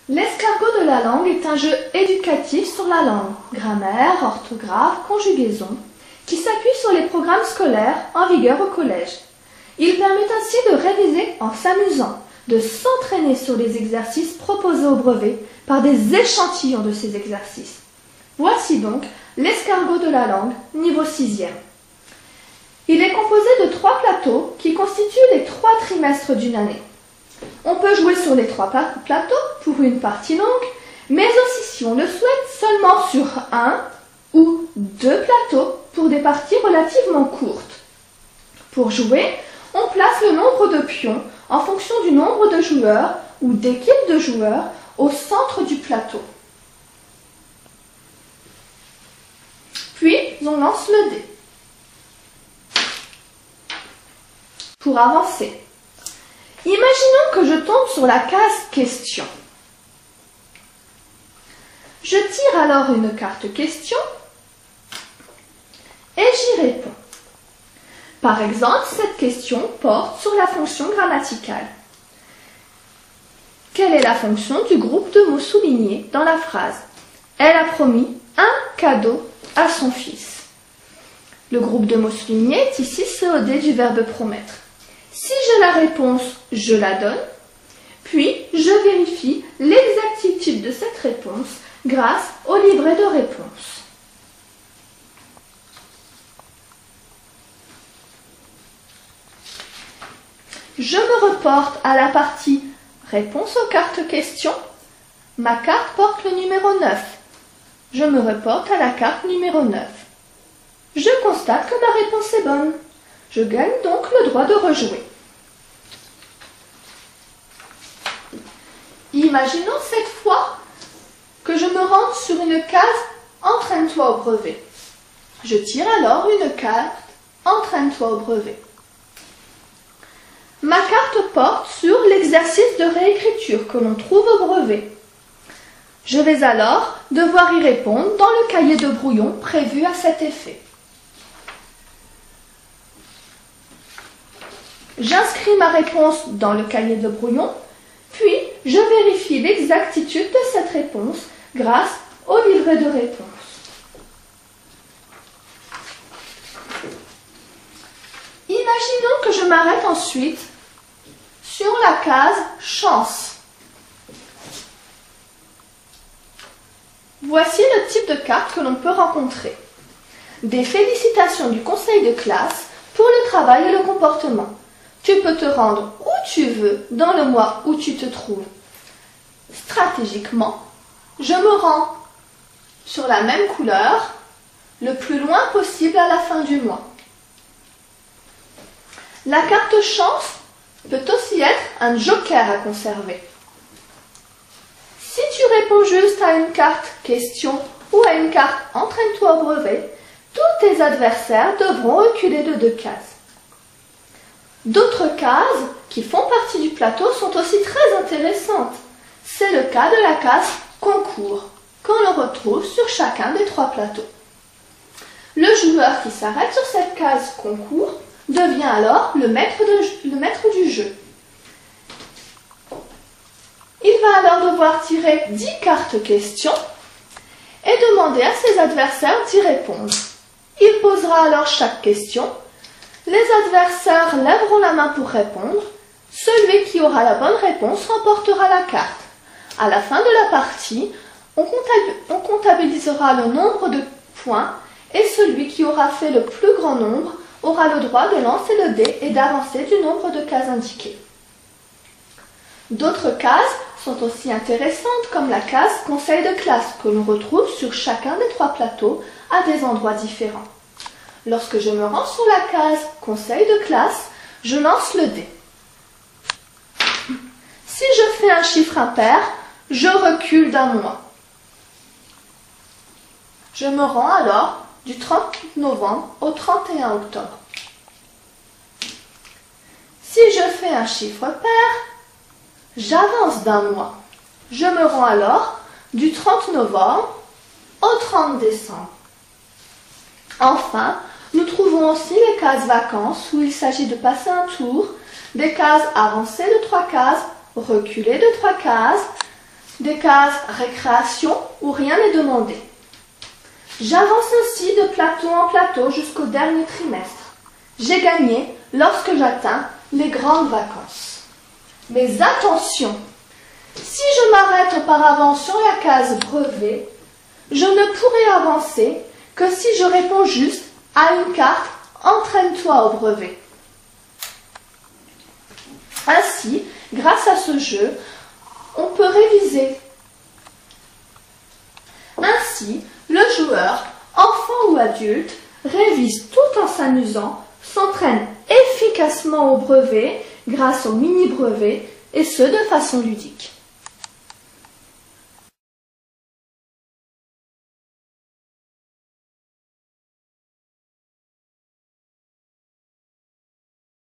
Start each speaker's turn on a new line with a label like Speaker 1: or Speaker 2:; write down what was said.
Speaker 1: L'escargot de la langue est un jeu éducatif sur la langue, grammaire, orthographe, conjugaison, qui s'appuie sur les programmes scolaires en vigueur au collège. Il permet ainsi de réviser en s'amusant, de s'entraîner sur les exercices proposés au brevet par des échantillons de ces exercices. Voici donc l'escargot de la langue, niveau 6e. Il est composé de 3 plateaux qui constituent les 3 trimestres d'une année. On peut jouer sur les 3 plateaux pour une partie longue, mais aussi si on le souhaite seulement sur 1 ou 2 plateaux pour des parties relativement courtes. Pour jouer, on place le nombre de pions en fonction du nombre de joueurs ou d'équipes de joueurs au centre du plateau. Puis, on lance le dé. Pour avancer, imaginons que je tombe sur la case question. Je tire alors une carte question et j'y réponds. Par exemple, cette question porte sur la fonction grammaticale. Quelle est la fonction du groupe de mots soulignés dans la phrase? Elle a promis un cadeau à son fils. Le groupe de mots soulignés est ici COD du verbe promettre. Si j'ai la réponse, je la donne, puis je vérifie l'exactitude de cette réponse grâce au livret de réponse. Je me reporte à la partie réponse aux cartes questions. Ma carte porte le numéro 9. Je me reporte à la carte numéro 9. Je constate que ma réponse est bonne. Je gagne donc le droit de rejouer. Imaginons cette fois que je me rende sur une case « Entraîne-toi au brevet ». Je tire alors une carte « Entraîne-toi au brevet ». Ma carte porte sur l'exercice de réécriture que l'on trouve au brevet. Je vais alors devoir y répondre dans le cahier de brouillon prévu à cet effet. J'inscris ma réponse dans le cahier de brouillon, puis je vérifie l'exactitude de cette réponse grâce au livret de réponse. Imaginons que je m'arrête ensuite sur la case « Chance ». Voici le type de carte que l'on peut rencontrer. Des félicitations du conseil de classe pour le travail et le comportement. Tu peux te rendre où tu veux dans le mois où tu te trouves. Stratégiquement, je me rends sur la même couleur le plus loin possible à la fin du mois. La carte chance peut aussi être un joker à conserver. Si tu réponds juste à une carte question ou à une carte entraîne-toi au brevet, tous tes adversaires devront reculer de 2 cases. D'autres cases qui font partie du plateau sont aussi très intéressantes. C'est le cas de la case concours, qu'on le retrouve sur chacun des 3 plateaux. Le joueur qui s'arrête sur cette case concours devient alors le maître du jeu. Il va alors devoir tirer 10 cartes questions et demander à ses adversaires d'y répondre. Il posera alors chaque question. Les adversaires lèveront la main pour répondre. Celui qui aura la bonne réponse remportera la carte. À la fin de la partie, on comptabilisera le nombre de points et celui qui aura fait le plus grand nombre aura le droit de lancer le dé et d'avancer du nombre de cases indiquées. D'autres cases sont aussi intéressantes comme la case conseil de classe que l'on retrouve sur chacun des 3 plateaux à des endroits différents. Lorsque je me rends sur la case conseil de classe, je lance le dé. Si je fais un chiffre impair, je recule d'un mois. Je me rends alors du 30 novembre au 31 octobre. Si je fais un chiffre pair, j'avance d'un mois. Je me rends alors du 30 novembre au 30 décembre. Enfin, nous trouvons aussi les cases vacances où il s'agit de passer un tour, des cases avancées de 3 cases, reculées de 3 cases, des cases récréation où rien n'est demandé. J'avance ainsi de plateau en plateau jusqu'au dernier trimestre. J'ai gagné lorsque j'atteins les grandes vacances. Mais attention, si je m'arrête auparavant sur la case brevet, je ne pourrai avancer que si je réponds juste à une carte « Entraîne-toi au brevet ». Ainsi, grâce à ce jeu, on peut réviser. Ainsi, le joueur, enfant ou adulte, révise tout en s'amusant, s'entraîne efficacement au brevet grâce au mini-brevet et ce de façon ludique.